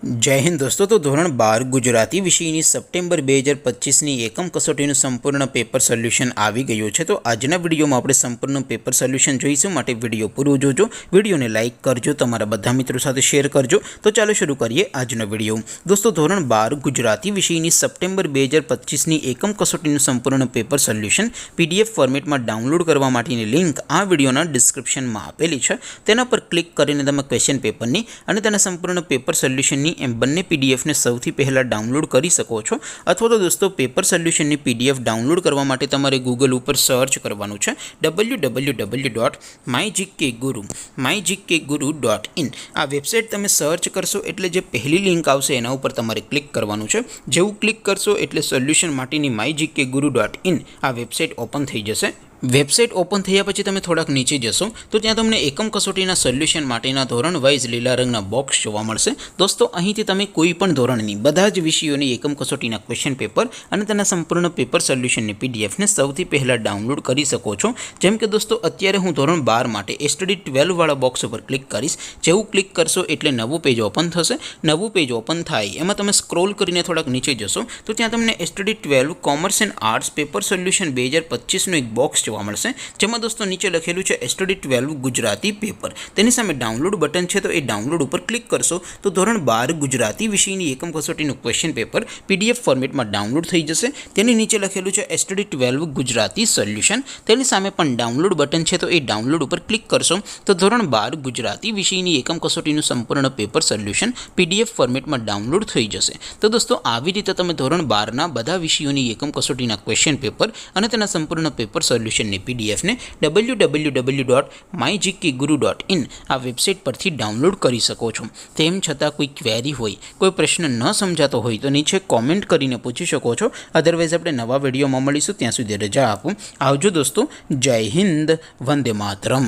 जय हिंद दोस्तों। तो धोरण 12 गुजराती विषयની સપ્ટેમ્બર 2025ની એકમ કસોટીનું સંપૂર્ણ પેપર સોલ્યુશન આવી ગયું છે। તો આજના વિડીયોમાં આપણે સંપૂર્ણ પેપર સોલ્યુશન જોઈશું, માટે વિડીયો પૂરો જોજો, વિડીયોને લાઇક કરજો, તમારા બધા મિત્રો સાથે શેર કરજો। તો ચાલો શરૂ કરીએ આજનો વિડીયો। દોસ્તો ધોરણ 12 ગુજરાતી વિષયની સપ્ટેમ્બર 2025ની એકમ કસોટીનું સંપૂર્ણ પેપર સોલ્યુશન પીડીએફ ફોર્મેટમાં ડાઉનલોડ કરવા માટેની લિંક આ વિડીયોના ડિસ્ક્રિપ્શનમાં આપેલી છે। તેના પર ક્લિક કરીને તમે ક્વેશ્ચન પેપરની અને તેના સંપૂર્ણ પેપર સોલ્યુશનની એમ બંને પીડીએફને સૌથી પહેલાં ડાઉનલોડ કરી શકો છો। અથવા તો દોસ્તો પેપર સોલ્યુશનની પીડીએફ ડાઉનલોડ કરવા માટે તમારે ગૂગલ ઉપર સર્ચ કરવાનું છે www.mygkguru.in। આ વેબસાઇટ તમે સર્ચ કરશો એટલે જે પહેલી લિંક આવશે એના ઉપર તમારે ક્લિક કરવાનું છે। જેવું ક્લિક કરશો એટલે સોલ્યુશન માટેની mygkguru.in આ વેબસાઇટ ઓપન થઈ જશે। વેબસાઇટ ઓપન થયા પછી તમે થોડાક નીચે જશો તો ત્યાં તમને એકમ કસોટીના સોલ્યુશન માટેના ધોરણ વાઇઝ લીલા રંગના બોક્સ જોવા મળશે। દોસ્તો અહીંથી તમે કોઈ પણ ધોરણની બધા જ વિષયોની એકમ કસોટીના ક્વેશ્ચન પેપર અને તેના સંપૂર્ણ પેપર સોલ્યુશનની પીડીએફને સૌથી પહેલાં ડાઉનલોડ કરી શકો છો। જેમ કે દોસ્તો અત્યારે હું ધોરણ 12 માટે સ્ટડી 12 વાળા બોક્સ ઉપર ક્લિક કરીશ। જેવું ક્લિક કરશો એટલે નવું પેજ ઓપન થશે। નવું પેજ ઓપન થાય એમાં તમે સ્ક્રોલ કરીને થોડાક નીચે જશો તો ત્યાં તમને study 12 commerce and arts paper solution 2025નું એક બોક્સ જોવા મળશે, જેમાં દોસ્તો નીચે લખેલું છે સ્ટડી 12 ગુજરાતી પેપર। તેની સામે ડાઉનલોડ બટન છે, તો એ ડાઉનલોડ ઉપર ક્લિક કરશો તો ધોરણ 12 ગુજરાતી વિષયની એકમ કસોટીનું ક્વેશ્ચન પેપર પીડીએફ ફોર્મેટમાં ડાઉનલોડ થઈ જશે। તેની નીચે લખેલું છે સ્ટડી 12 ગુજરાતી સોલ્યુશન। તેની સામે પણ ડાઉનલોડ બટન છે, તો એ ડાઉનલોડ ઉપર ક્લિક કરશો તો ધોરણ 12 ગુજરાતી વિષયની એકમ કસોટીનું સંપૂર્ણ પેપર સોલ્યુશન પીડીએફ ફોર્મેટમાં ડાઉનલોડ થઈ જશે। તો દોસ્તો આવી રીતે તમે ધોરણ 12ના બધા વિષયોની એકમ કસોટીના ક્વેશ્ચન પેપર અને તેના સંપૂર્ણ પેપર સોલ્યુશન પીડીએફને www.mygkguru.in આ વેબસાઇટ પરથી ડાઉનલોડ કરી શકો છો। તેમ છતાં કોઈ ક્વેરી હોય, કોઈ પ્રશ્ન ન સમજાતો હોય તો નીચે કોમેન્ટ કરીને પૂછી શકો છો। અધરવાઇઝ આપણે નવા વિડીયોમાં મળીશું, ત્યાં સુધી રજા આપો। આવજો દોસ્તો, જય હિન્દ, વંદે માતરમ।